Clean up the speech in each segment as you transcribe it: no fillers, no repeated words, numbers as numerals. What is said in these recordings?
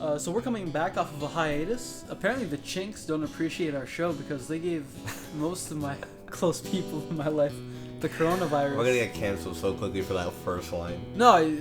So we're coming back off of a hiatus. Apparently the Chinks don't appreciate our show because they gave most of my close people in my life the coronavirus. We're gonna get canceled so quickly for that first line. No,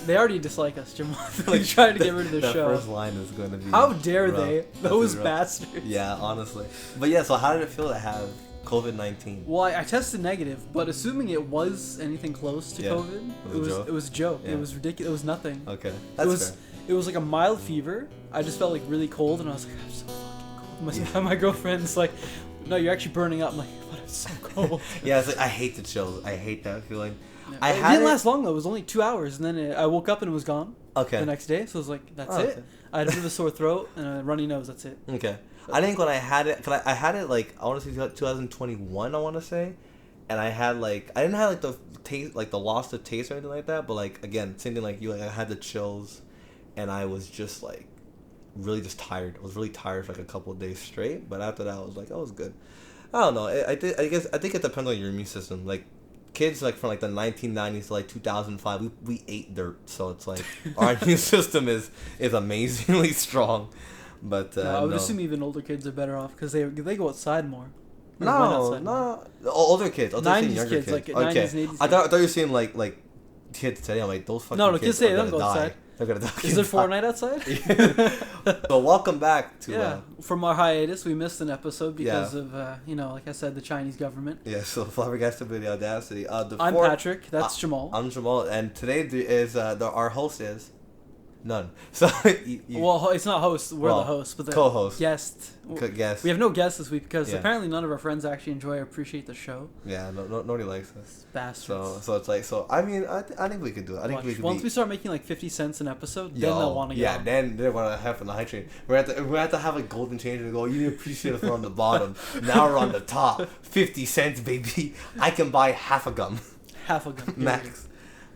they already dislike us, Jamal. They tried to get rid of the show. The first line is gonna be. How dare rough. they? Those bastards. Yeah, honestly. But yeah, so how did it feel to have COVID-19? Well, I tested negative, but assuming it was anything close to COVID, it was a joke. Yeah. It was ridiculous. It was nothing. Okay, that's fair. It was like a mild fever. I just felt like really cold, and I was like, I'm so fucking cold. My girlfriend's like, no, you're actually burning up. I'm like, but I'm so cold. Yeah, it's like I hate the chills. I hate that feeling. Yeah. It didn't last long though. It was only 2 hours, and then I woke up and it was gone. Okay. The next day, so I was like, that's it. Okay. I had a bit of a sore throat and a runny nose. That's it. Okay. I think when I had it, cause I had it like I want to say 2021. I want to say, and I had like I didn't have like the taste, like the loss of taste or anything like that. But like again, same thing like you. Like I had the chills, and I was just like really just tired. I was really tired for like a couple of days straight. But after that, I was like, I was good. I don't know. I think it depends on your immune system. Like kids like from like the 1990s to like 2005, we ate dirt, so it's like our immune system is amazingly strong. But I would assume even older kids are better off because they go outside more. No. Older kids. 90s kids, like 90s and 80s. I thought you were saying like kids today. I'm like those fucking kids today are don't go gonna die. outside. They're gonna die. Is there Fortnite outside? So welcome back to from our hiatus. We missed an episode because of like I said, the Chinese government. Yeah, so Flabbergasted with the Audacity. I'm Patrick. That's Jamal. I'm Jamal, and today is our host is none. So well, it's not host. We're the host, but the co-host, guest. Guest. We have no guest this week because apparently none of our friends actually enjoy or appreciate the show. Yeah, nobody likes us. Bastards. So it's like I mean I think we could do it. I think we could. Once we start making like 50 cents an episode, then they'll want to go. Yeah, then they're gonna have on the high train. We have to have a golden change and go. You didn't appreciate us. We're on the bottom. Now we're on the top. 50 cents, baby. I can buy half a gum. Half a gum. Max.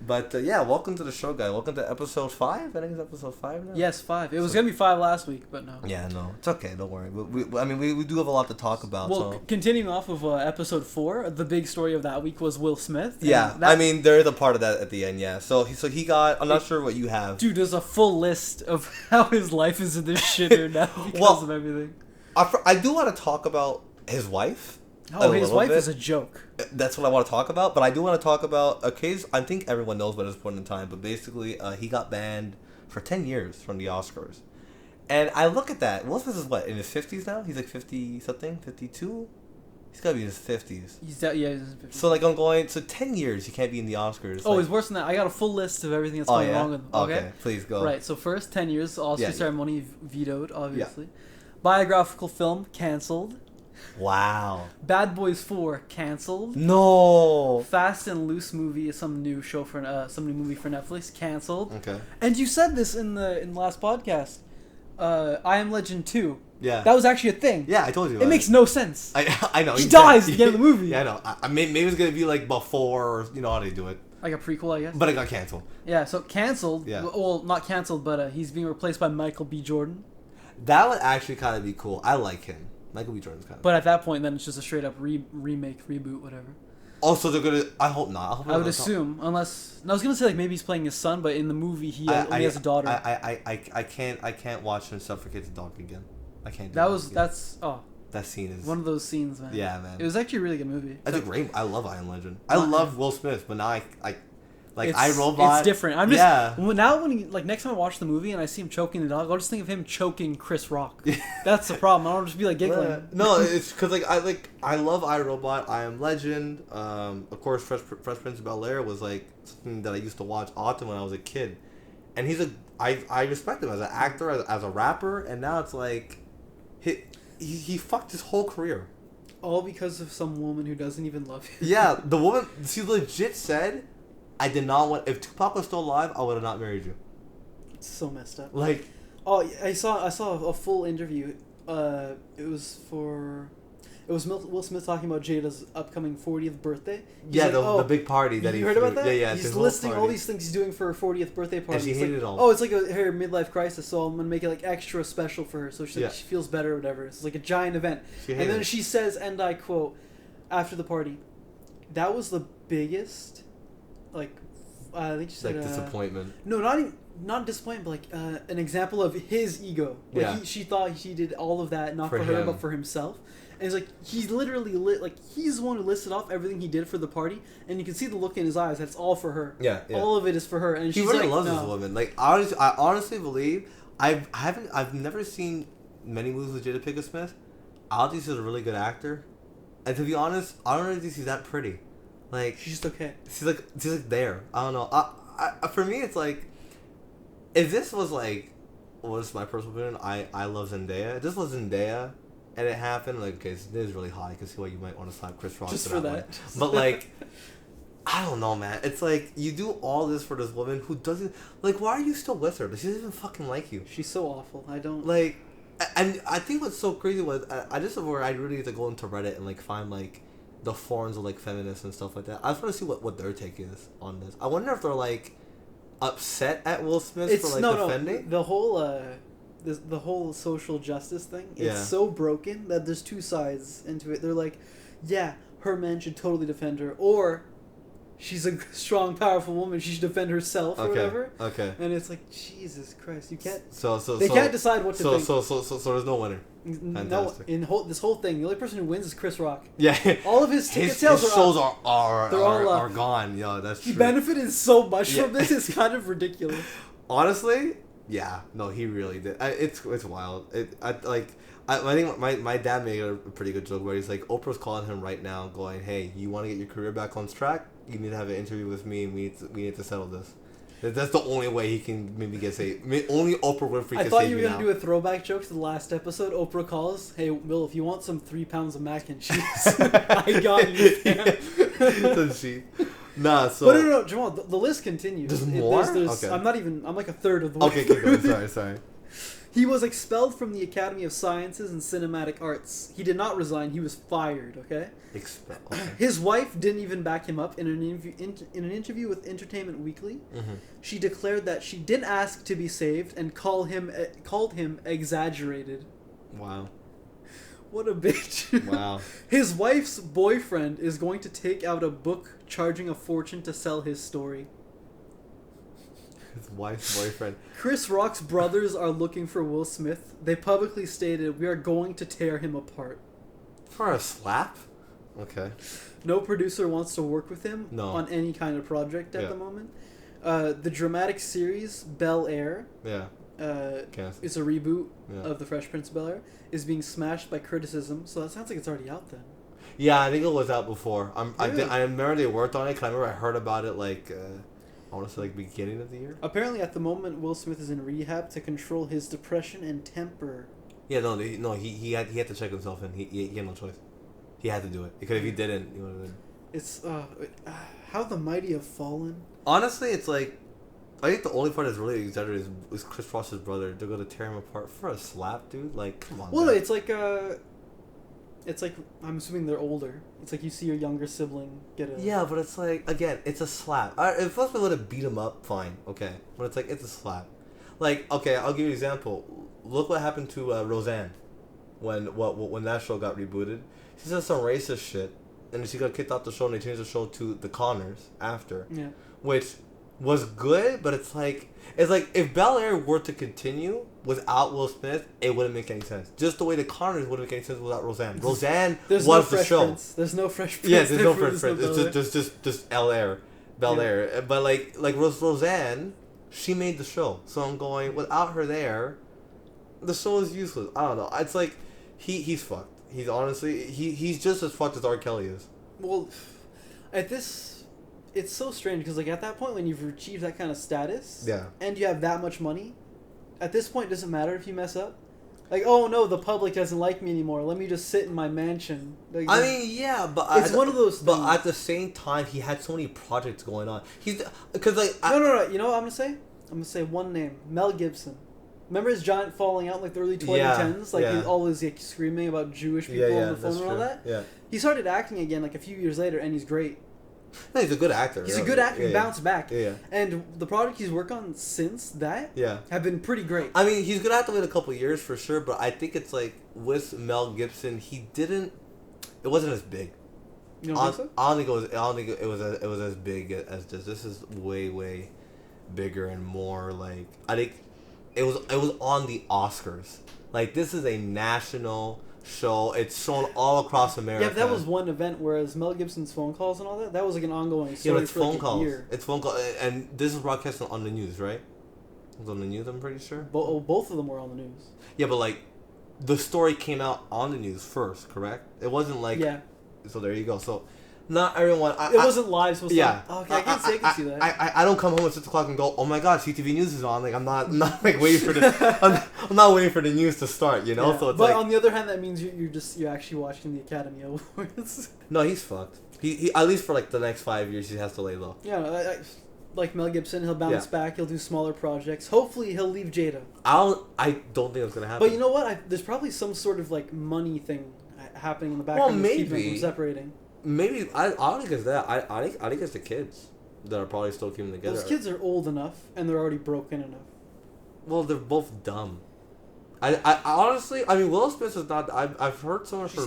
But welcome to the show, guys. Welcome to episode 5. I think it's episode 5 now. Yes, 5. It was gonna be 5 last week, but no. Yeah, no, it's okay. Don't worry. We do have a lot to talk about. Well, continuing off of episode 4, the big story of that week was Will Smith. Yeah, there is a part of that at the end. Yeah, so he got. I'm not sure what you have. Dude, there's a full list of how his life is in this shitter now because of everything. I do want to talk about his wife. Oh, his wife is a joke. That's what I want to talk about, but I do want to talk about a case. I think everyone knows by this point in time, but basically, he got banned for 10 years from the Oscars. And I look at that. Will Smith is what, in his 50s now? He's like 50-something? 52? He's got to be in his 50s. He's in his 50s. So, like, I'm going, 10 years he can't be in the Oscars. Oh, it's worse than that. I got a full list of everything that's going wrong with him. Okay, please go. Right, so first, 10 years, Oscar ceremony vetoed, obviously. Yeah. Biographical film, canceled. Wow. Bad Boys 4 canceled. No. Fast and Loose movie is some new movie for Netflix canceled. Okay. And you said this in the last podcast. I Am Legend 2. Yeah. That was actually a thing. Yeah, I told you. It makes no sense. I know. He dies at the end of the movie. Yeah, I know. Maybe it's gonna be like before, or you know how they do it. Like a prequel, I guess. But it got canceled. Yeah. So canceled. Yeah. Well, not canceled, but he's being replaced by Michael B. Jordan. That would actually kind of be cool. I like him. Michael B. Jordan's kind of. But at that point, then it's just a straight up remake, reboot, whatever. Also, they're gonna. I hope not. I would assume, unless I was gonna say like maybe he's playing his son, but in the movie he has a daughter. I can't watch him suffocate his dog again. I can't. Do that scene is one of those scenes, man. Yeah, man. It was actually a really good movie. That's a great. I love I Am Legend. I love Will Smith, but now it's iRobot. It's different. I'm just now when he, next time I watch the movie and I see him choking the dog, I'll just think of him choking Chris Rock. That's the problem. I don't just be like giggling. No, it's because I love iRobot, I Am Legend. Of course, Fresh Prince of Bel-Air was like something that I used to watch often when I was a kid, and I respect him as an actor, as a rapper, and now it's like he fucked his whole career. All because of some woman who doesn't even love him. Yeah, the woman, she legit said, I did not want... If Tupac was still alive, I would have not married you. It's so messed up. Like... Oh, I saw a full interview. It was Will Smith talking about Jada's upcoming 40th birthday. He's the big party that he heard about that? Yeah. He's listing all these things he's doing for her 40th birthday party. And she hated it all. Oh, it's like her midlife crisis, so I'm gonna make it like extra special for her, so she feels better or whatever. It's like a giant event. And then she says, and I quote, after the party, "That was the biggest, I think she said, disappointment." No, not even. not disappointed, but like an example of his ego. Like she thought he did all of that not for her but for himself. And it's like he's literally he's the one who listed off everything he did for the party, and you can see the look in his eyes. That's all for her. Yeah. All of it is for her, and he she's really like, loves this woman. Like I honestly believe I've never seen many movies with Jada Pinkett Smith. I don't think she's a really good actor, and to be honest, I don't really think she's that pretty. Like she's just okay. She's like there. I don't know. I for me it's like, if this was like, what's my personal opinion? I love Zendaya. If this was Zendaya, and it happened, like, okay, this is really hot. I can see why you might want to slap Chris Rock just for that. But like, I don't know, man. It's like you do all this for this woman who doesn't like. Why are you still with her? She doesn't even fucking like you. She's so awful. I don't like. And I think what's so crazy was I just where I really need to go into Reddit and like find like the forums of like feminists and stuff like that. I just want to see what their take is on this. I wonder if they're like upset at Will Smith for like defending the whole the whole social justice thing. It's so broken that there's two sides into it. They're like, yeah, her man should totally defend her, or she's a strong, powerful woman. She should defend herself or whatever. Okay. And it's like, Jesus Christ, you can't. They can't decide what to think. So there's no winner. Fantastic. No, this whole thing, the only person who wins is Chris Rock. Yeah. All of his ticket sales are gone. Yo, that's true. He benefited so much from this. It's kind of ridiculous. Honestly, yeah. No, he really did. It's wild. I think my dad made a pretty good joke where he's like, Oprah's calling him right now, going, "Hey, you want to get your career back on track? You need to have an interview with me, and we need to settle this." That's the only way he can maybe get saved. Only Oprah Winfrey can save me now. I thought you were gonna do a throwback joke to the last episode. Oprah calls, "Hey, Will, if you want some 3 pounds of mac and cheese, I got you." Nah, so. But no, Jamal. The list continues. There's more. Okay. I'm like a third of the way. Okay, keep going. Sorry. He was expelled from the Academy of Sciences and Cinematic Arts. He did not resign. He was fired. Okay. Expelled. Okay. His wife didn't even back him up in an interview with Entertainment Weekly. Mm-hmm. She declared that she didn't ask to be saved and called him exaggerated. Wow. What a bitch. Wow. His wife's boyfriend is going to take out a book charging a fortune to sell his story. His wife's boyfriend. Chris Rock's brothers are looking for Will Smith. They publicly stated, "We are going to tear him apart." For a slap? Okay. No producer wants to work with him on any kind of project at the moment. The dramatic series Bel Air, it's a reboot of The Fresh Prince of Bel Air, is being smashed by criticism. So that sounds like it's already out then. Yeah, I think it was out before. I remember they worked on it. Cause I remember I heard about it like I want to say like beginning of the year. Apparently, at the moment, Will Smith is in rehab to control his depression and temper. Yeah, he had to check himself in. He had no choice. He had to do it because if he didn't, he would have been. It's how the mighty have fallen. Honestly, it's like I think the only part that's really exaggerated is Chris Ross's brother. They're gonna tear him apart for a slap, dude. Like, come on. Well, man. It's like I'm assuming they're older. It's like you see your younger sibling get a. Yeah, but it's like again, it's a slap. If Will Smith would have beat him up, fine, okay. But it's like it's a slap. Like, okay, I'll give you an example. Look what happened to Roseanne when that show got rebooted. She said some racist shit, and she got kicked off the show, and they changed the show to The Connors after. Yeah. Which was good, but it's like if Bel Air were to continue without Will Smith, it wouldn't make any sense. Just the way The Connors wouldn't make any sense without Roseanne. Roseanne was the show. Prince. There's no Fresh Prince. Yeah, there's no Fresh Prince. It's just Bel Air. But like Roseanne, she made the show. So I'm going, without her there, the show is useless. I don't know. It's like he's fucked. He's honestly he's just as fucked as R. Kelly is. Well, it's so strange because like at that point when you've achieved that kind of status, and you have that much money, at this point it doesn't matter if you mess up. Like, oh no, the public doesn't like me anymore. Let me just sit in my mansion. Like, I mean, yeah, but it's one of those things. But at the same time, he had so many projects going on. He's because like no. You know what I'm gonna say? I'm gonna say one name: Mel Gibson. Remember his giant falling out in like the early 2010s? He always like screaming about Jewish people on the phone and all that? Yeah. He started acting again like a few years later and he's great. No, he's a good actor. He's a good actor. He bounced back. Yeah. And the project he's worked on since that have been pretty great. I mean, he's gonna have to wait a couple of years for sure, but I think it's like with Mel Gibson, it wasn't as big. You don't think so? I don't think it was as big as this. This is way bigger and more like I think it was on the Oscars. Like this is a national show. It's shown all across America. Yeah, that was one event. Whereas Mel Gibson's phone calls and all that, that was like an ongoing story it's for phone like calls. a year. It's phone call, and this is broadcast on the news, right? It was on the news, I'm pretty sure. Both of them were on the news. Yeah, but like, the story came out on the news first, correct? It wasn't like. Yeah. So there you go. So, not everyone. It wasn't live, so yeah. Okay, I can see that. I don't come home at 6 o'clock and go, oh my god, CTV News is on. Like I'm not like waiting for the I'm not waiting for the news to start. You know. Yeah. So it's but like, on the other hand, that means you're actually watching the Academy Awards. No, he's fucked. He at least for like the next 5 years he has to lay low. Yeah. Like Mel Gibson, he'll bounce back. He'll do smaller projects. Hopefully, he'll leave Jada. I don't think it's gonna happen. But you know what? There's probably some sort of like money thing happening in the background. Well, keeping them maybe from separating. Maybe I don't think it's that. I think it's the kids that are probably still keeping together. Those kids are old enough and they're already broken enough. Well, they're both dumb. I honestly, I mean, Willow Smith is not. I've heard someone. She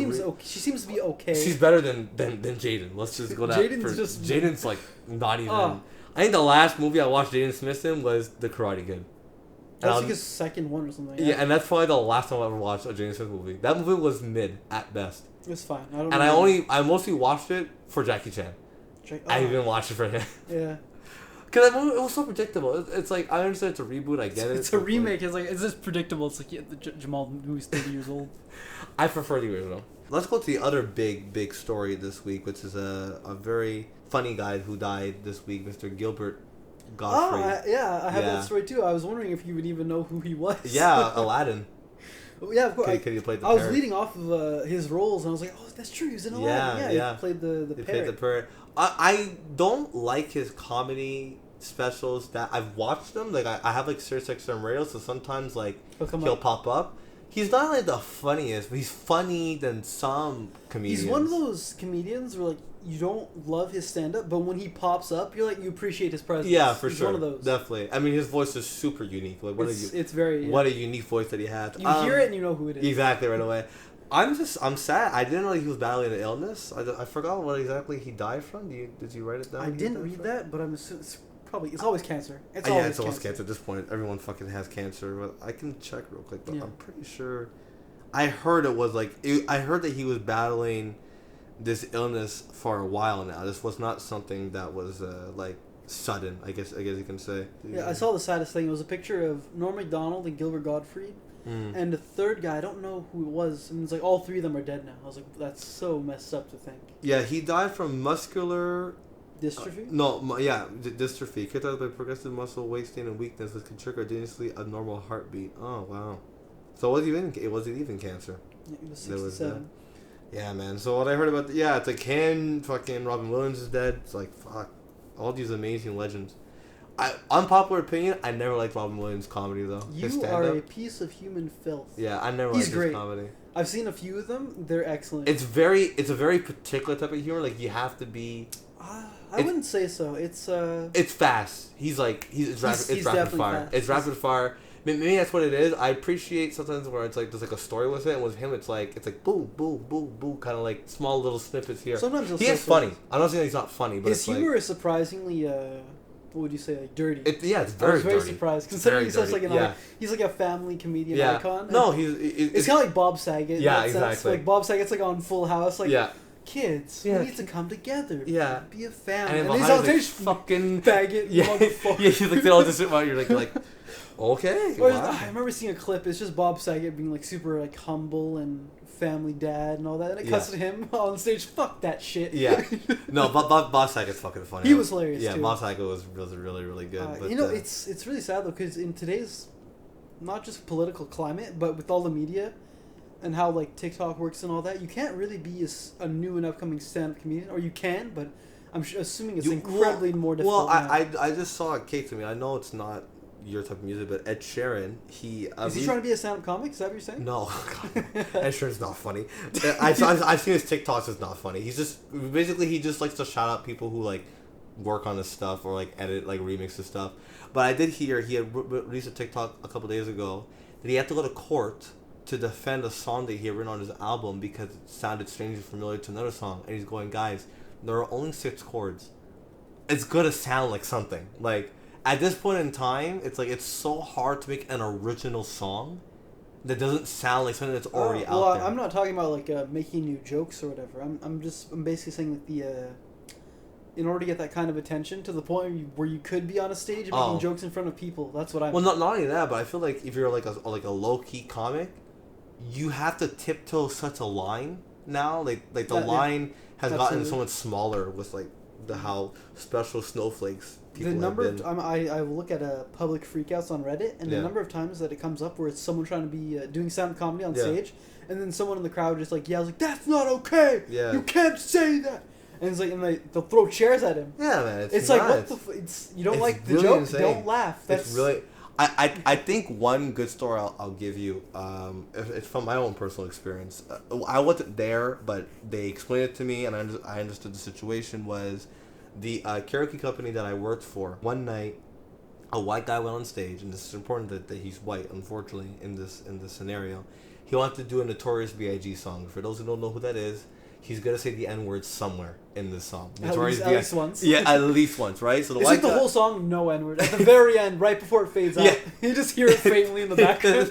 seems to be okay. She's better than Jaden. Let's just go that. Jaden's like not even. I think the last movie I watched Jaden Smith in was The Karate Kid. That was like his second one or something. Yeah, and that's probably the last time I ever watched a Jaden Smith movie. That movie was mid at best. It's fine. I mostly watched it for Jackie Chan. I didn't watch it for him. Yeah. Because that movie, it was so predictable. It's like, I understand it's a reboot, I get it. It's a remake. It's just predictable. It's like Jamal, who's 30 years old. I prefer the original. Let's go to the other big story this week, which is a very funny guy who died this week, Mr. Gilbert Gottfried. I have that story too. I was wondering if you would even know who he was. Yeah, Aladdin. Yeah, of course. Could you play the I was parrot? leading off of his roles, and I was like, "Oh, that's true. He was in Aladdin." Yeah. He played the parrot. Played the parrot. I don't like his comedy specials. That I've watched them. Like I have like Sirius XM radio, so sometimes like he'll pop up. He's not like the funniest, but he's funny than some comedians. He's one of those comedians where like you don't love his stand up, but when he pops up, you're like you appreciate his presence. Yeah, for He's sure. one of those. Definitely. I mean, his voice is super unique. Like it's very what a unique voice that he has. You hear it and you know who it is. Exactly right away. I'm sad. I didn't know he was battling an illness. I forgot what exactly he died from. Did you write it down? I didn't read that, but I'm assuming it's always cancer. It's always cancer at this point. Everyone fucking has cancer. But I can check real quick. But I'm pretty sure. I heard it was like I heard that he was battling this illness for a while now. This was not something that was like sudden. I guess you can say. Yeah, I saw the saddest thing. It was a picture of Norm Macdonald and Gilbert Gottfried. And the third guy, I don't know who it was. And it's like all three of them are dead now. I was like, that's so messed up to think. Yeah, he died from muscular dystrophy. Dystrophy. Characterized by progressive muscle wasting and weakness with continuously abnormal heartbeat. Oh wow. So was it even cancer? Yeah, it was 67. Yeah, man. So what I heard about, it's like him, fucking Robin Williams is dead. It's like, fuck. All these amazing legends. Unpopular opinion, I never liked Robin Williams' comedy, though. You are a piece of human filth. Yeah, I never liked his comedy. I've seen a few of them. They're excellent. It's a very particular type of humor. Like, you have to be... I wouldn't say so. It's fast. It's rapid fire. Fast. It's rapid fire. Maybe that's what it is. I appreciate sometimes where it's like there's like a story with it, and with him it's like boom, boom, boom, boom, kind of like small little snippets here. Sometimes he is funny. I'm not saying he's not funny, but his humor is surprisingly what would you say, like dirty? It's very dirty. I was very surprised considering he's such like he's like a family comedian icon. No, it's kind of like Bob Saget. Yeah, exactly. Sense. Like Bob Saget's like on Full House. Like kids, we need to come together. Yeah, be a family. And he's all like, fucking faggot. Motherfucker. Yeah, he's like they all just sit while you're like. Okay. Wow. I remember seeing a clip. It's just Bob Saget being like super like humble and family dad and all that, and it cuts to him on stage. Fuck that shit. Yeah. No, Bob Saget's fucking funny. He was hilarious. Yeah, too. Bob Saget was really really good. But, it's really sad though because in today's not just political climate, but with all the media and how like TikTok works and all that, you can't really be a new and upcoming stand-up comedian, or you can, but I'm assuming it's incredibly more difficult. Well, I just saw a case to me. I know it's not your type of music, but Ed Sheeran, is he trying to be a stand-up comic? Is that what you're saying? No, Ed Sheeran's not funny. I've seen his TikToks. It's not funny. He just likes to shout out people who like work on his stuff or like edit, like remix his stuff. But I did hear he had released a TikTok a couple days ago that he had to go to court to defend a song that he had written on his album because it sounded strangely familiar to another song, and he's going, guys, there are only 6 chords. It's gonna sound like something like. at this point in time, it's like it's so hard to make an original song that doesn't sound like something that's already out there. I'm not talking about like making new jokes or whatever. I'm basically saying that in order to get that kind of attention to the point where you could be on a stage and making jokes in front of people, that's what I'm. Well, not only that, but I feel like if you're like a low key comic, you have to tiptoe such a line now. Like the line has gotten so much smaller with like how special snowflakes. The number of I look at public freakouts on Reddit, and the number of times that it comes up where it's someone trying to be doing stand-up comedy on stage, and then someone in the crowd just like yells like, "That's not okay! Yeah. You can't say that!" And it's like, and they'll throw chairs at him. Yeah, man. It's like, what the you don't like the really joke? Insane. Don't laugh. That's really. I think one good story I'll give you. It's from my own personal experience. I wasn't there, but they explained it to me, and I understood the situation was. The karaoke company that I worked for, one night, a white guy went on stage, and this is important that he's white, unfortunately, in this scenario. He wanted to do a Notorious B.I.G. song. For those who don't know who that is, he's gonna say the N-word somewhere in this song. At least once. Yeah, at least once, right? So it's like the whole song, no N-word. At the very end, right before it fades out, you just hear it faintly in the background.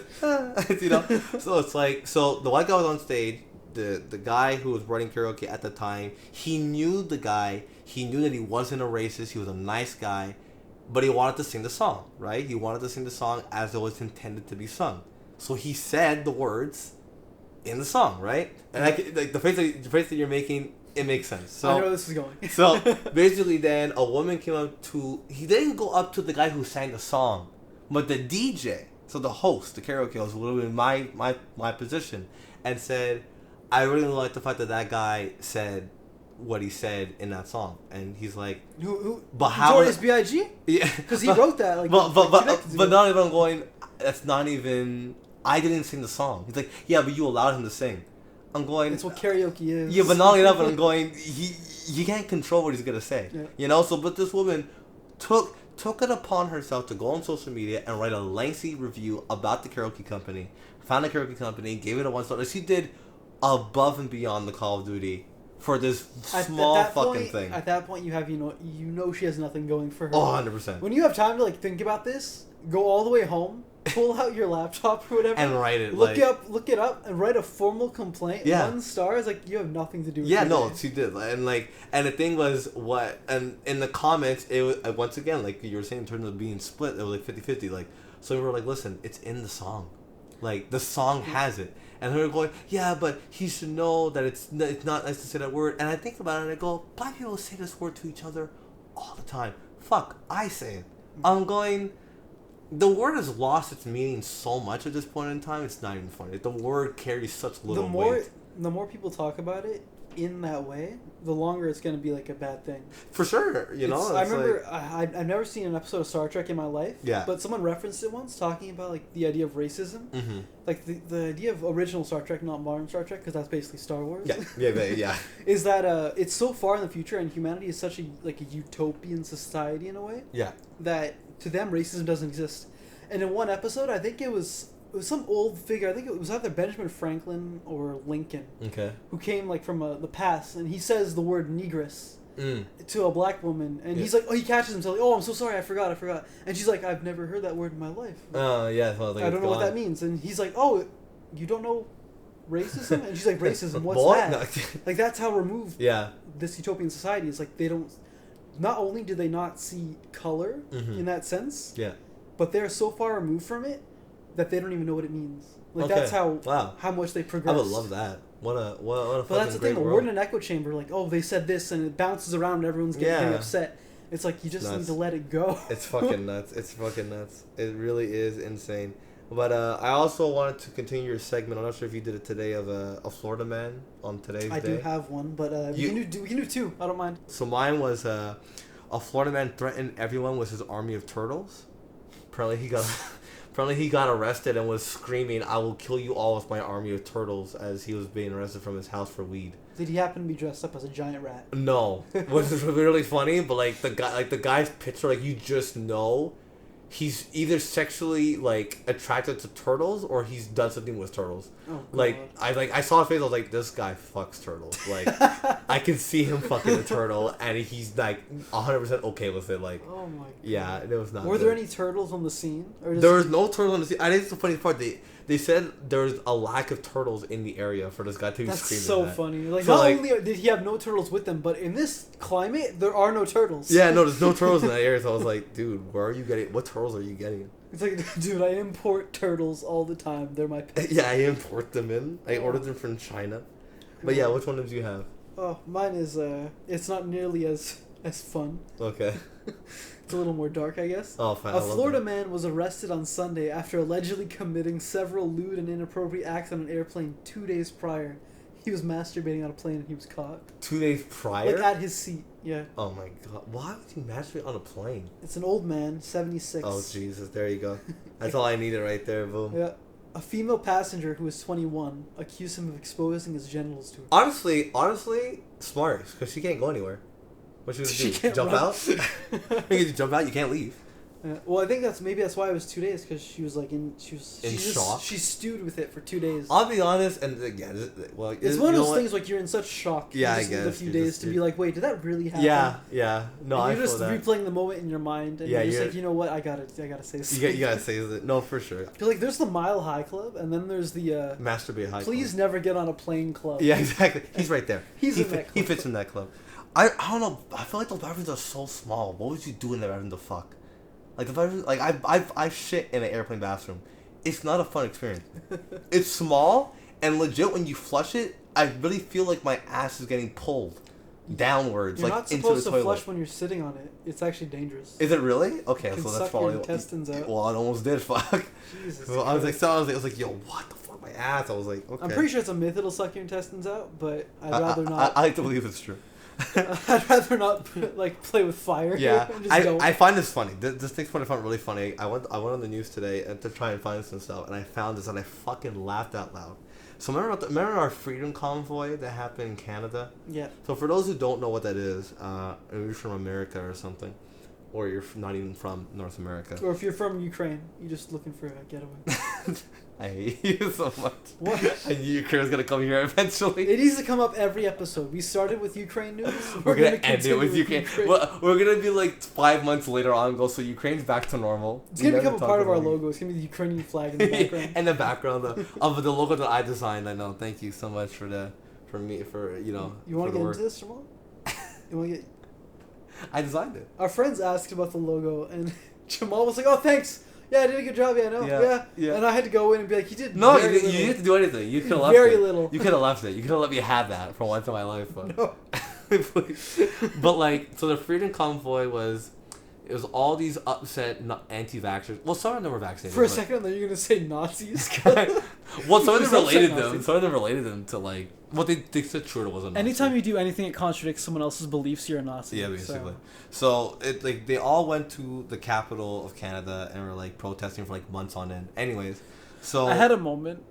So it's like, so the white guy was on stage. The guy who was running karaoke at the time, he knew the guy. He knew that he wasn't a racist. He was a nice guy, but he wanted to sing the song, right? He wanted to sing the song as it was intended to be sung. So he said the words in the song, right? And like the face that you're making, it makes sense. So I know where this is going. So basically, then a woman came up to. He didn't go up to the guy who sang the song, but the DJ, so the host, the karaoke host, would have been my position, and said, "I really don't like the fact that guy said what he said in that song." And he's like, "Who? But how? Notorious B.I.G.? Yeah, because he wrote that. Like, but not even going. That's not even. I didn't sing the song." He's like, "Yeah, but you allowed him to sing." I'm going. It's what karaoke is. Yeah, but not only that, but I'm going. You can't control what he's gonna say. Yeah. You know. So, but this woman took it upon herself to go on social media and write a lengthy review about the karaoke company. Found the karaoke company, gave it a 1 star. She did above and beyond the Call of Duty for this small fucking thing. At that point, you know she has nothing going for her. Oh, 100%. When you have time to like think about this, go all the way home, pull out your laptop or whatever, and write it. Look it up, and write a formal complaint. Yeah. 1 star is like you have nothing to do with it. Yeah, no, she did, and the thing was and in the comments, it was once again like you were saying in terms of being split, it was like 50-50. Like so, we were like, listen, it's in the song, like the song has it. And they were going, yeah, but he should know that it's not nice to say that word. And I think about it and I go, black people say this word to each other all the time. Fuck, I say it. I'm going, the word has lost its meaning so much at this point in time, it's not even funny. The word carries such little weight. The more people talk about it in that way, the longer it's going to be like a bad thing. For sure, I remember I've never seen an episode of Star Trek in my life. Yeah. But someone referenced it once, talking about like the idea of racism. Mm-hmm. Like the idea of original Star Trek, not modern Star Trek, because that's basically Star Wars. Yeah. Is that it's so far in the future, and humanity is such a utopian society in a way. Yeah. That to them racism doesn't exist. And in one episode, I think it was some old figure. I think it was either Benjamin Franklin or Lincoln. Okay. Who came like from the past, and he says the word negress to a black woman, and he's like, he catches himself. Like, I'm so sorry, I forgot. And she's like, I've never heard that word in my life. Oh yeah. Well, I don't know what that means. And he's like, you don't know racism? And she's like, racism? What's that? No. Like that's how removed this utopian society is. Like they don't. Not only do they not see color in that sense. Yeah. But they're so far removed from it that they don't even know what it means. Like that's how much they progress. I would love that. What a but that's the thing. We're in an echo chamber. Like, they said this, and it bounces around, and everyone's getting upset. It's like you just need to let it go. It's fucking nuts. It really is insane. But I also wanted to continue your segment. I'm not sure if you did it today of a Florida man on today's day. I do have one, but we can do two. I don't mind. So mine was a Florida man threatened everyone with his army of turtles. Apparently he got arrested and was screaming, "I will kill you all with my army of turtles," as he was being arrested from his house for weed. Did he happen to be dressed up as a giant rat? No. Which is really funny, but the guy's picture, you just know he's either sexually like attracted to turtles or he's done something with turtles. Oh, I saw his face. I was like, this guy fucks turtles. Like, I can see him fucking a turtle, and he's like 100% okay with it. Like, oh my god. Yeah, it was not. Were there any turtles on the scene? There was no turtles on the scene. I think it's the funny part. They said there was a lack of turtles in the area for this guy to be screaming. That's so that. funny. Like, so, not only did he have no turtles with him, but in this climate, there are no turtles. Yeah, no, there's no turtles in that area. So I was like, dude, where are you getting? What turtles are you getting? It's like, dude, I import turtles all the time. They're my pets. Yeah, I import them in. I ordered them from China. But yeah, which one do you have? Oh, mine is, it's not nearly as fun. Okay. It's a little more dark, I guess. Oh, fine. A Florida man was arrested on Sunday after allegedly committing several lewd and inappropriate acts on an airplane 2 days prior. He was masturbating on a plane and he was caught. 2 days prior? Like, at his seat, yeah. Oh my god. Why would you masturbate on a plane? It's an old man, 76. Oh, Jesus. There you go. That's all I needed right there, boom. Yeah. A female passenger who was 21 accused him of exposing his genitals to her. Honestly, smart, because she can't go anywhere. What should she do? Jump out? You jump out, you can't leave. Well, I think that's why it was 2 days, because she was like in shock. She stewed with it for 2 days. I'll be honest, and again, well, it's one of those things like you're in such shock. Yeah, you just need a few days to be like, wait, did that really happen? Yeah. No, and I you're just feel that. replaying the moment in your mind, and you're just like, you know what, I gotta say something. You gotta say something. No, for sure. You're like, there's the Mile High Club, and then there's the Masturbate High. Please Club. Never Get on a Plane Club. Yeah, exactly. He's right there. In that club. He fits in that club. I don't know. I feel like those bathrooms are so small. What would you do in the bathroom to fuck? Like the bathroom, like I shit in an airplane bathroom. It's not a fun experience. It's small and legit. When you flush it, I really feel like my ass is getting pulled downwards, you're like not into supposed the to toilet. flush when you're sitting on it. It's actually dangerous. Is it really? Okay, it can so suck that's probably your intestines out. Well, it almost did. Fuck. Jesus. So I was like, yo, what the fuck, my ass? I was like, okay. I'm pretty sure it's a myth it'll suck your intestines out, but I'd rather not. I like to believe it's true. I'd rather not play with fire. Yeah, and just go. I find this funny. This thing's funny. I found really funny. I went on the news today to try and find some stuff, and I found this, and I fucking laughed out loud. So remember our freedom convoy that happened in Canada? Yeah. So for those who don't know what that is, you're from America or something, or you're not even from North America, or if you're from Ukraine, you're just looking for a getaway. I hate you so much. What? I knew Ukraine's gonna come here eventually. It needs to come up every episode. We started with Ukraine news. We're gonna end it with Ukraine. Well, we're gonna be like 5 months later on. Go so Ukraine's back to normal. It's gonna become a part of our logo. It's gonna be the Ukrainian flag in the background. And the background of the logo that I designed. I know. Thank you so much for you know. You want to get into this, Jamal? You want to get? I designed it. Our friends asked about the logo, and Jamal was like, "Oh, thanks. Yeah, I did a good job. Yeah, I know. Yeah. And I had to go in and be like, you did. No, you didn't do anything. You could have left it. Very little. You could have left it. You could have let me have that for once in my life. But no. But like, so the Freedom Convoy was all these upset anti-vaxxers. Well, some of them were vaccinated. For a second, then you're gonna say Nazis. Well, some of them related them. Some of them related them to like. Well, they said Trudeau was a Nazi. Anytime you do anything that contradicts someone else's beliefs, you're a Nazi. Yeah, basically. So it like they all went to the capital of Canada and were like protesting for like months on end. Anyways, so I had a moment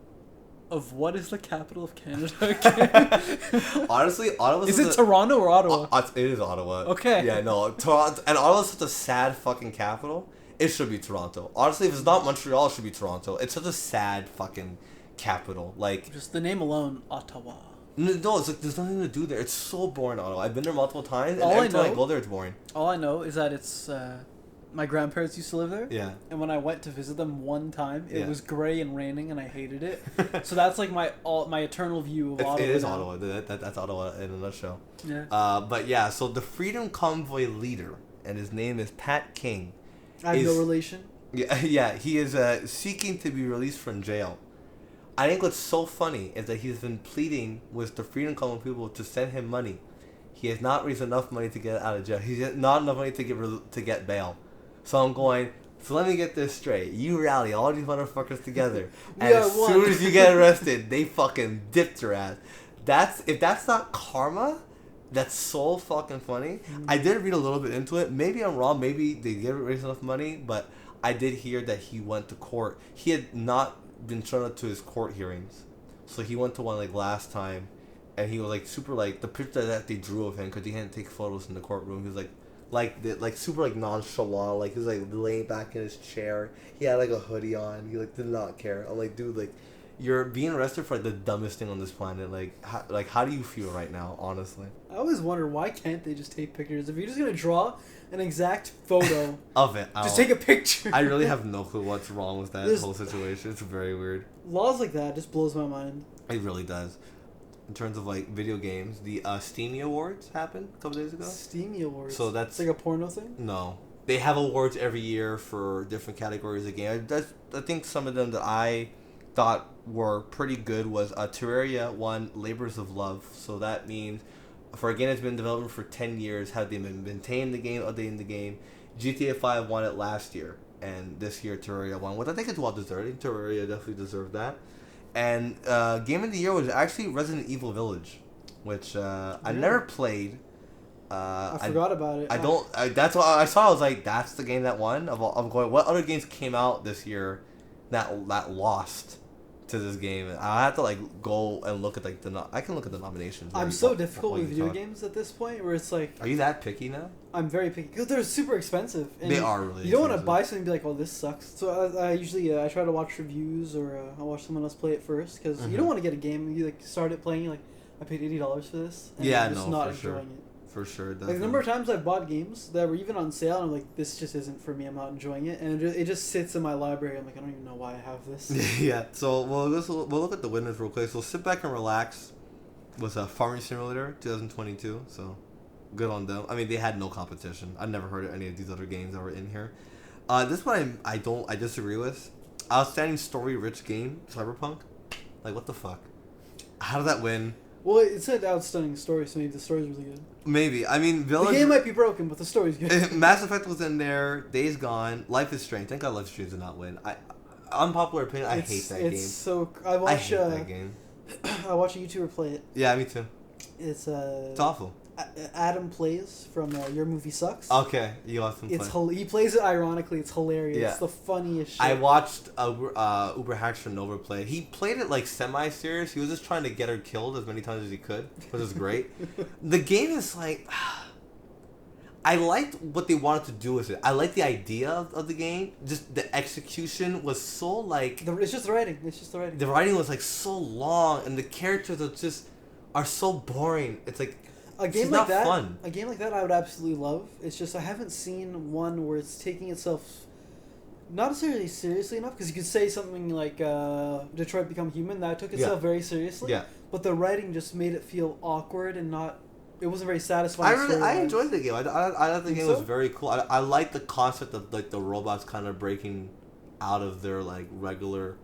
of what is the capital of Canada again? Honestly, Ottawa is it Toronto or Ottawa? It is Ottawa. Okay. Yeah, no, Toronto, and Ottawa's such a sad fucking capital. It should be Toronto. Honestly, if it's not Montreal, it should be Toronto. It's such a sad fucking capital. Like just the name alone, Ottawa. No, it's like there's nothing to do there. It's so boring, Ottawa. I've been there multiple times, and every time I go there, it's boring. All I know is that it's my grandparents used to live there. Yeah. And when I went to visit them one time, it was gray and raining, and I hated it. So that's like my eternal view of Ottawa. It is Ottawa. That's Ottawa in a nutshell. Yeah. But yeah, so the Freedom Convoy leader, and his name is Pat King. I have no relation. Yeah. He is seeking to be released from jail. I think what's so funny is that he's been pleading with the Freedom Convoy people to send him money. He has not raised enough money to get out of jail. He's not enough money to get bail. So I'm going. So let me get this straight. You rally all these motherfuckers together, and as soon as you get arrested, they fucking dipped your ass. If that's not karma, that's so fucking funny. I did read a little bit into it. Maybe I'm wrong. Maybe they didn't raise enough money, but I did hear that he went to court. He had not been shown up to his court hearings, so he went to one like last time, and he was like super like the picture that they drew of him because he hadn't take photos in the courtroom. He was like like super like nonchalant. Like he was like laying back in his chair. He had like a hoodie on. He like did not care. I'm like, dude, like you're being arrested for like the dumbest thing on this planet. Like how do you feel right now? Honestly, I always wonder why can't they just take pictures? If you're just gonna draw an exact photo of it, just take a picture. I really have no clue what's wrong with that whole situation. It's very weird. Laws like that just blows my mind. It really does. In terms of like video games, the Steamy Awards happened a couple days ago. Steamy Awards. So that's it's like a porno thing. No, they have awards every year for different categories of games. I think some of them that I thought were pretty good was Terraria won Labors of Love. So that means for a game that's been in development for 10 years, have they been maintaining the game, updating the game? GTA 5 won it last year, and this year Terraria won, which I think is well deserved. Terraria definitely deserved that. And Game of the Year was actually Resident Evil Village, which I never played. I forgot about it. That's what I saw. I was like, that's the game that won. I'm going, what other games came out this year that lost to this game? I have to like go and look at like I can look at the nominations. I'm so difficult with video games at this point where it's like. Are you that picky now? I'm very picky because they're super expensive. And they are really. You don't want to buy something and be like, "Oh, this sucks." So I usually I try to watch reviews or I watch someone else play it first because you don't want to get a game and you like start it playing. You're like, I paid $80 for this. And I'm just not enjoying it. For sure. Definitely. Like the number of times I've bought games that were even on sale, and I'm like, this just isn't for me. I'm not enjoying it, and it just sits in my library. I'm like, I don't even know why I have this. Yeah. So we'll look at the winners real quick. So sit back and relax. Was a Farming Simulator 2022. So good on them. I mean, they had no competition. I never heard of any of these other games that were in here. This one I disagree with. Outstanding story rich game Cyberpunk. Like what the fuck? How did that win? Well, it said outstanding story, so maybe the story's really good. Maybe. I mean, Village... The game might be broken, but the story's good. Mass Effect was in there. Days Gone. Life is Strange. Thank God Life is Strange did not win. Unpopular opinion, I hate that game. It's so... I hate that game. I watch a YouTuber play it. Yeah, me too. It's awful. Adam Plays from Your Movie Sucks. Okay, you watched him play. He plays it ironically. It's hilarious. Yeah. It's the funniest shit. I watched Uber Hacker Nova play. He played it like semi-serious. He was just trying to get her killed as many times as he could, which is great. The game is like... I liked what they wanted to do with it. I liked the idea of the game. Just the execution was so like... It's just the writing. The writing was like so long, and the characters are so boring. It's like... A game like that, fun. A game like that, I would absolutely love. It's just I haven't seen one where it's taking itself not necessarily seriously enough. Because you could say something like Detroit Become Human that took itself very seriously. Yeah. But the writing just made it feel awkward and not. It wasn't very satisfying. I enjoyed the game. I thought the game was very cool. I like the concept of like the robots kind of breaking out of their like regular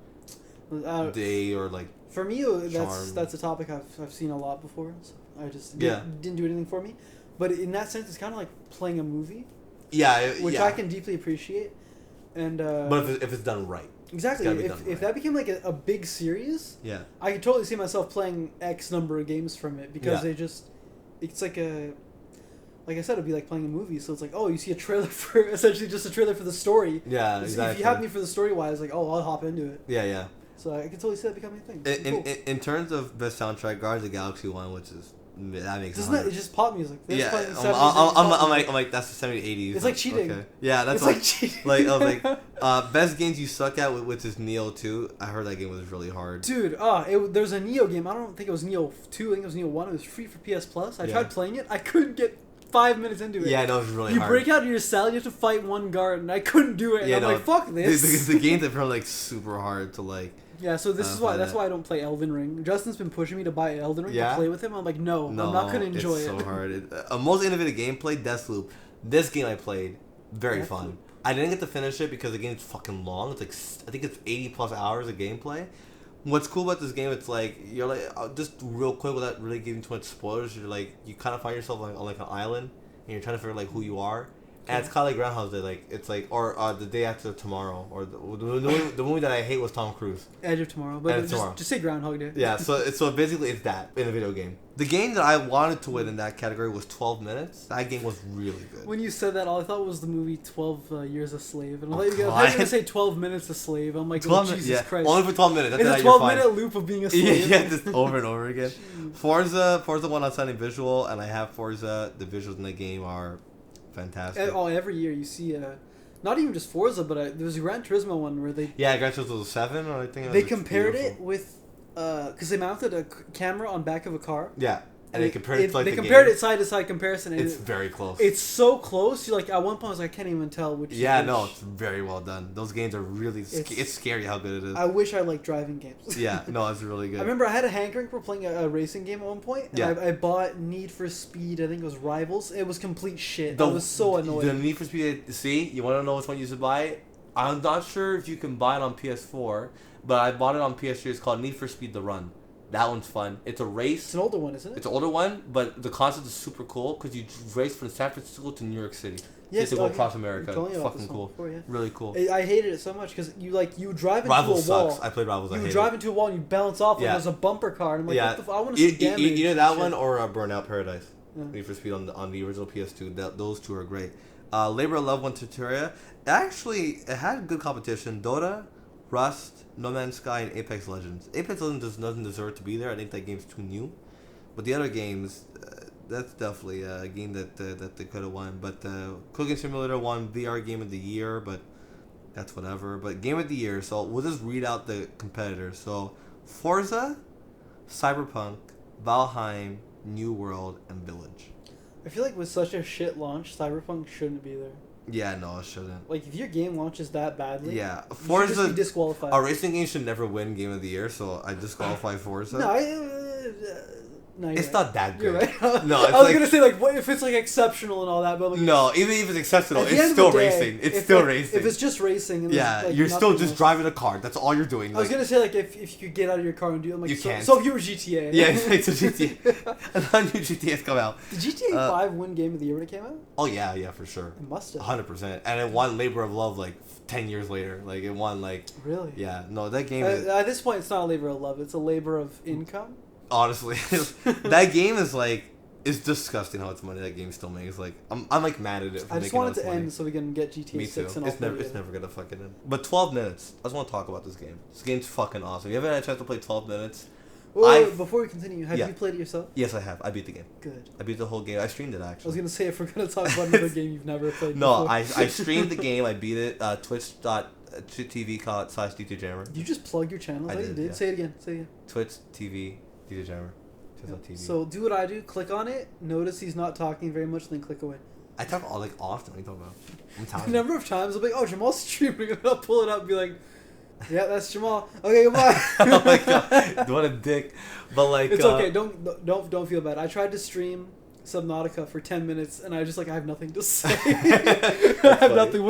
day or like. For me, that's a topic I've seen a lot before. So. I just didn't do anything for me, but in that sense, it's kind of like playing a movie. Yeah, which I can deeply appreciate, and but if it's done right, exactly. If that became like a big series, I could totally see myself playing X number of games from it because it's like like I said, it'd be like playing a movie. So it's like, oh, you see a trailer for essentially just a trailer for the story. Yeah, exactly. If you have me for the story wise, like, oh, I'll hop into it. Yeah. So I can totally see that becoming a thing. In terms of best soundtrack, Guardians of the Galaxy one, which is that makes sense. It just pop music. I'm like that's the 70s, 80s. It's like cheating. Okay. Yeah, that's like cheating. Best games you suck at, which is Neo 2. I heard that game was really hard. Dude, there's a Neo game. I don't think it was Neo 2. I think it was Neo 1. It was free for PS Plus. I tried playing it. I couldn't get 5 minutes into it. Yeah, no, it was really hard. You break out of your cell, you have to fight one guard, and I couldn't do it. And I'm like, fuck this. The games are like super hard to like. Yeah, so that's why I don't play Elden Ring. Justin's been pushing me to buy Elden Ring to play with him. I'm like, no, I'm not gonna enjoy it. It's so hard. Most innovative gameplay, Deathloop. This game I played, very fun. I didn't get to finish it because the game's fucking long. It's like I think it's 80 plus hours of gameplay. What's cool about this game, it's like you're like just real quick without really giving too much spoilers. You're like you kind of find yourself on like an island and you're trying to figure out like who you are. And it's kind of like Groundhog Day, like it's like, or The Day After Tomorrow, or the movie that I hate was Tom Cruise. Edge of Tomorrow, but just say Groundhog Day. Yeah, so basically it's that in a video game. The game that I wanted to win in that category was 12 Minutes. That game was really good. When you said that, all I thought was the movie 12 Years a Slave, and I thought you were going to say 12 Minutes a Slave. I'm like, oh, Jesus Christ! Only for 12 minutes. It's a 12-minute loop of being a slave. Yeah, just over and over again. Forza won Outstanding Visual, and I have Forza. The visuals in the game are fantastic. Every year you see not even just Forza, but there was a Gran Turismo one where they Gran Turismo 7, or I think they compared it with because they mounted a camera on back of a car. Yeah. And they compared it to like they compared it side to side comparison. And it's very close. It's so close. You're like at one point I was like, I can't even tell which. Yeah, no, it's very well done. Those games are really. It's scary how good it is. I wish I liked driving games. Yeah, no, it's really good. I remember I had a hankering for playing a racing game at one point. And yeah. I bought Need for Speed. I think it was Rivals. It was complete shit. I was so annoyed. The Need for Speed. See, you want to know which one you should buy? I'm not sure if you can buy it on PS4, but I bought it on PS3. It's called Need for Speed: The Run. That one's fun. It's a race. It's an older one, isn't it? It's an older one, but the concept is super cool because you race from San Francisco to New York City. Yes, to go across America. It's fucking cool. Before, yeah. Really cool. I hated it so much because you drive into Rivals a wall. Sucks. I played Rivals. You drive into a wall and you bounce off and there's a bumper car. And I'm like, what the I want to see damage. Either that one or Burnout Paradise. Need for Speed on the original PS2. Those two are great. Labor of Love went to Terraria. It had good competition. Dota, Rust, No Man's Sky, and Apex Legends. Apex Legends doesn't deserve to be there. I think that game's too new. But the other games, that's definitely a game that they could have won. But Cooking Simulator won VR Game of the Year, but that's whatever. But Game of the Year, so we'll just read out the competitors. So Forza, Cyberpunk, Valheim, New World, and Village. I feel like with such a shit launch, Cyberpunk shouldn't be there. Yeah, no, it shouldn't. Like, if your game launches that badly, Forza, you should just be disqualified. A racing game should never win Game of the Year, so I disqualify Forza. No, it's not that good. You're right. No, it's I was gonna say what if it's like exceptional and all that, but like, no, even if it's exceptional, it's still racing. It's still racing. If it's just racing, and you're still just driving a car. That's all you're doing. I was gonna say like if you could get out of your car and do it, like you can't. So if you were GTA, yeah, it's a GTA. A new GTA's come out. Did GTA 5 win Game of the Year when it came out? Oh yeah, for sure. It must have. 100%, and it won Labor of Love like 10 years later. Like it won like. Really? Yeah, no, that game. At this point, it's not a labor of love; it's a labor of income. Honestly, that game is like, it's disgusting how much money that game still makes. Like, I'm like mad at it. I just want it to end so we can get GTA 6 and all. It's never gonna fucking end. But 12 minutes. I just want to talk about this game. This game's fucking awesome. You haven't had a chance to play 12 minutes. Before we continue, have you played it yourself? Yes, I have. I beat the game. Good. I beat the whole game. I streamed it actually. I was gonna say if we're gonna talk about another game you've never played. No, I streamed the game. I beat it. Twitch.tv/DJJammer. You just plug your channel. I did. Yeah. Say it again. Twitch TV DJJammer. Yeah. So do what I do. Click on it. Notice he's not talking very much. Then click away. I talk all often. What are you talking about? I'm telling you. A number of times I'll be like, "Oh, Jamal's streaming," and I'll pull it up and be like, "Yeah, that's Jamal." Okay, goodbye. Oh my god, what a dick! But like, it's okay. Don't feel bad. I tried to stream Subnautica for 10 minutes, and I have nothing to say. I have nothing.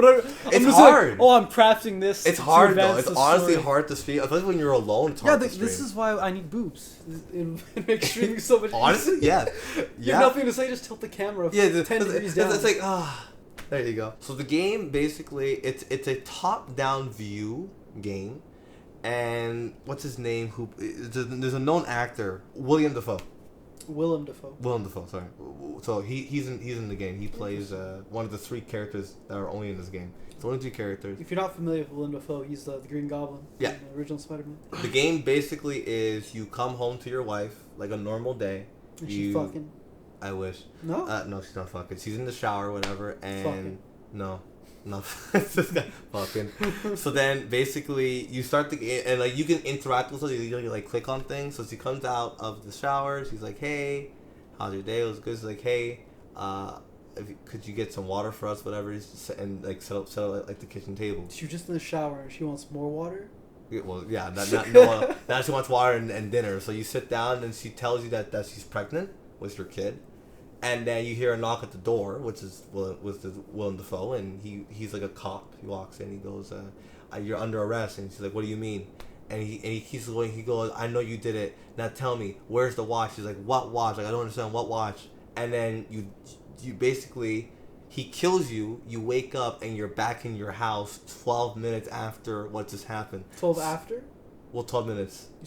It's hard. I'm crafting this. It's hard though. It's honestly hard to stream. Especially when you're alone. It's hard to stream. This is why I need boobs. It makes streaming so much. Honestly, yeah. You have nothing to say. Just tilt the camera. 10 degrees down. It's like there you go. So the game basically it's a top-down view game, and what's his name? There's a known actor, Willem Dafoe. Sorry. So he's in the game. He plays one of the 3 characters that are only in this game. It's only 2 characters. If you're not familiar with Willem Dafoe, he's the Green Goblin. Yeah. In the original Spider-Man. The game basically is you come home to your wife like a normal day. And she fucking. I wish. No. No, she's not fucking. She's in the shower, or whatever, and fucking. No. This guy fucking. So then basically you start the game and like you can interact with her. You like click on things. So she comes out of the shower. She's like, "Hey, how's your day?" It was good. She's like, "Hey, could you get some water for us, whatever?" And like set up like the kitchen table. She's just in the shower. She wants more water. Well, yeah. Now she wants water and dinner. So you sit down and she tells you that she's pregnant with your kid. And then you hear a knock at the door, which is Willem Dafoe, and he's like a cop. He walks in, he goes, "You're under arrest." And she's like, "What do you mean?" And he keeps going. He goes, "I know you did it. Now tell me, where's the watch?" She's like, "What watch? Like I don't understand what watch." And then you basically, he kills you. You wake up and you're back in your house 12 minutes after what just happened. 12 after? Well, 12 minutes. You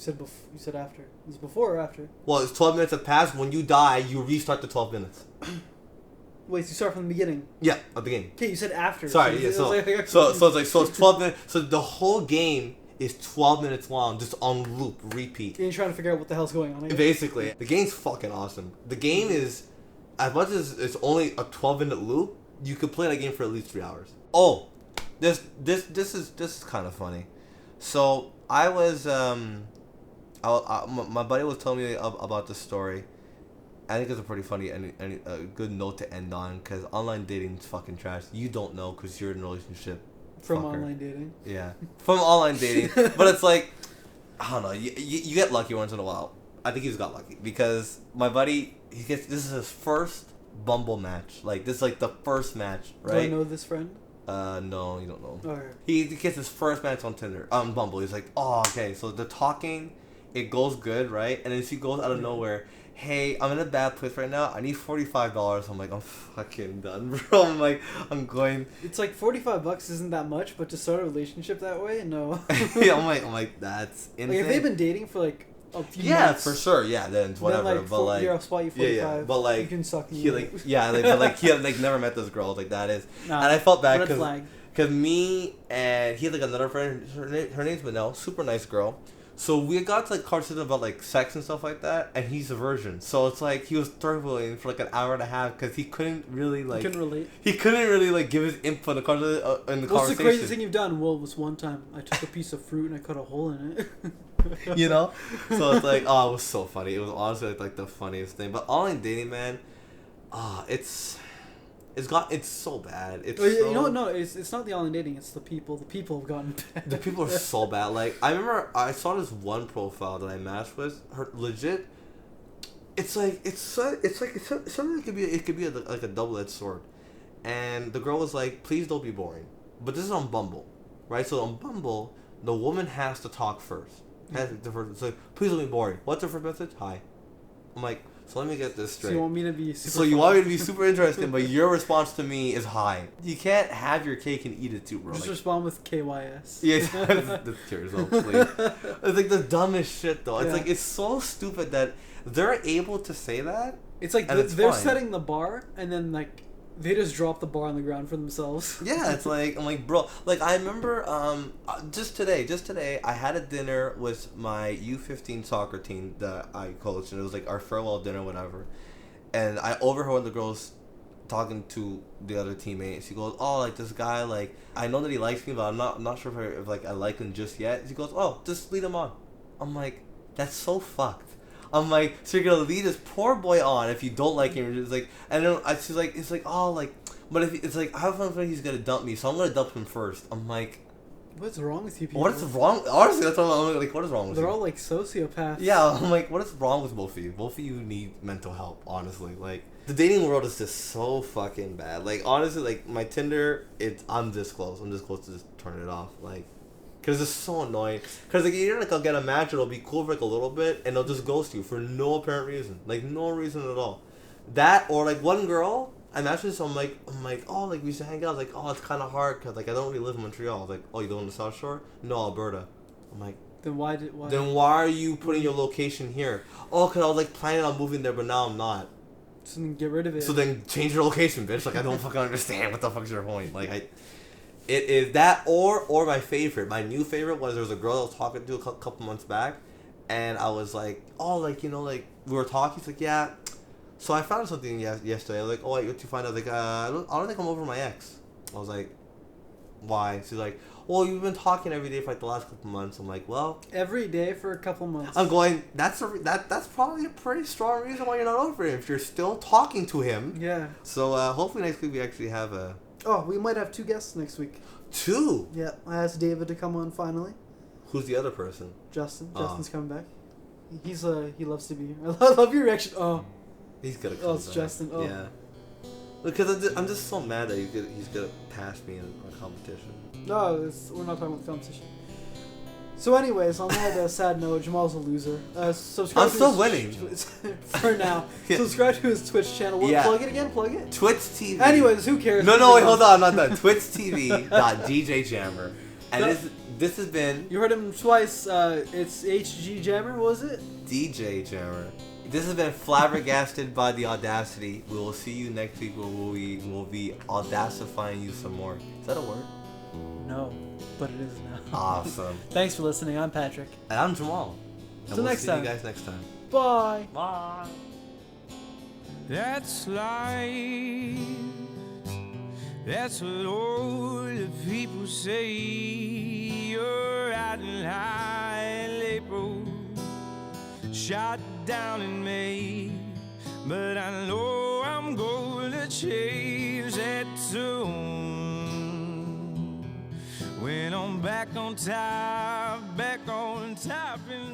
said after. It was before or after? Well, it's 12 minutes have passed. When you die, you restart the 12 minutes. Wait, so you start from the beginning? Yeah, at the beginning. Okay, you said after. Sorry, yeah. So it's 12 minutes. So the whole game is 12 minutes long, just on loop, repeat. And you're trying to figure out what the hell's going on. Basically, the game's fucking awesome. The game is, as much as it's only a 12-minute loop, you could play that game for at least 3 hours. Oh, this is kind of funny. So I was my buddy was telling me about this story. I think it's a pretty funny and a good note to end on, because online dating is fucking trash. You don't know because you're in a relationship. From online dating. Yeah, from online dating. But it's like, I don't know. You get lucky once in a while. I think he's got lucky because my buddy, this is his first Bumble match. Like, this is like the first match, right? Do I know this friend? No, you don't know. Okay. He gets his first match on Tinder, on Bumble. He's like, oh, okay. So they're talking, it goes good, right? And then she goes out of nowhere. Hey, I'm in a bad place right now. I need $45. I'm like, I'm fucking done, bro. I'm like, I'm going. It's like $45 isn't that much, but to start a relationship that way, no. Yeah, I'm like, that's insane. Like, if they've been dating for like a few months, for sure. Yeah, then whatever. Then, like, but like, I'll spot you 45. yeah, but like, you can suck me. He like, yeah, like, but like, he had like never met this girl. Like, that is, nah, and I felt bad red flag. because me and he had like another friend. Her name's Manel, super nice girl. So we got to like conversations about like sex and stuff like that, and he's a virgin. So it's like he was struggling for like an hour and a half because he couldn't really like. He couldn't relate. He couldn't really like give his input in the conversation. What's the craziest thing you've done? Well, it was one time I took a piece of fruit and I cut a hole in it. You know, so it's like, oh, it was so funny. It was honestly like the funniest thing. But online dating, man, it's so bad. It's so, you know what? No, it's not the online dating. It's the people. The people have gotten bad. The people are so bad. Like, I remember I saw this one profile that I matched with. Her legit. It's something that could be like a double-edged sword. And the girl was like, "Please don't be boring." But this is on Bumble, right? So on Bumble, the woman has to talk first. It's like, "Please don't be boring." What's her first message? Hi. I'm like, so let me get this straight. So you want me to be super So you want me to be super interesting, but your response to me is hi. You can't have your cake and eat it too, bro. Just like, respond with KYS. Yeah, that's kill yourself, please. It's like the dumbest shit, though. It's like, it's so stupid that they're able to say that. It's like they're setting the bar, and then like they just drop the bar on the ground for themselves. Yeah, it's like, I'm like, bro, like, I remember just today I had a dinner with my U15 soccer team that I coached, and it was like our farewell dinner, whatever. And I overheard the girls talking to the other teammate. She goes, "Oh, like, this guy, like, I know that he likes me, but I'm not sure if like I like him just yet." She goes, "Oh, just lead him on." I'm like, that's so fucked. I'm like, so you're gonna lead this poor boy on if you don't like him? It's like, and then she's like, it's like, oh, like, but if it's like, I have a feeling he's gonna dump me, so I'm gonna dump him first. I'm like, what's wrong with you people? What is wrong? Honestly, that's what I'm like. What is wrong with you? They're all like sociopaths. Yeah, I'm like, what is wrong with both of you? Both of you need mental help. Honestly, like, the dating world is just so fucking bad. Like, honestly, like, my Tinder, I'm this close. I'm this close to just turning it off. Like, because it's so annoying. Because, like, you're like, I'll get a match, it'll be cool for like a little bit, and they'll just ghost you for no apparent reason. Like, no reason at all. That, or like, one girl, I matched with, so I'm like, oh, like, we used to hang out. I was like, oh, it's kind of hard because, like, I don't really live in Montreal. I was like, oh, you live on the South Shore? No, Alberta. I'm like, then why? Then why are you putting your location here? Oh, because I was like planning on moving there, but now I'm not. So then get rid of it. So then change your location, bitch. Like, I don't fucking understand. What the fuck's your point? Like, it is that, or my favorite. My new favorite was, there was a girl I was talking to a couple months back, and I was like, oh, like, you know, like, we were talking. She's like, yeah. So I found something yesterday. I was like, oh, wait, what you find? I was like, I don't think I'm over my ex. I was like, why? She's like, well, you've been talking every day for like the last couple months. I'm like, well, every day for a couple months. I'm going, that's probably a pretty strong reason why you're not over him, if you're still talking to him. Yeah. So hopefully next week we actually have a... Oh, we might have 2 guests next week. 2? Yeah, I asked David to come on finally. Who's the other person? Justin. Justin's coming back. He loves to be here. I love your reaction. Oh. He's gonna come it's back. Justin. Oh. Yeah. Because I'm just so mad that he's gonna pass me in a competition. No, we're not talking about the competition. So anyways, on that sad note, Jamal's a loser. Subscribe I'm still winning. For now. Yeah. Subscribe to his Twitch channel. Plug it again, plug it. Twitch TV. Anyways, who cares? No, wait, hold on, I'm not done. TwitchTV.DJJammer. And this has been... You heard him twice. It's HG Jammer, what was it? DJ Jammer. This has been Flabbergasted by the Audacity. We will see you next week where we will be audacifying you some more. Is that a word? No, but it is now. Awesome. Thanks for listening. I'm Patrick. And I'm Jamal. Till next time. See you guys next time. Bye. Bye. That's life. That's what all the people say. You're riding high in April, shot down in May. But I know I'm gonna change that tune when I'm back on top in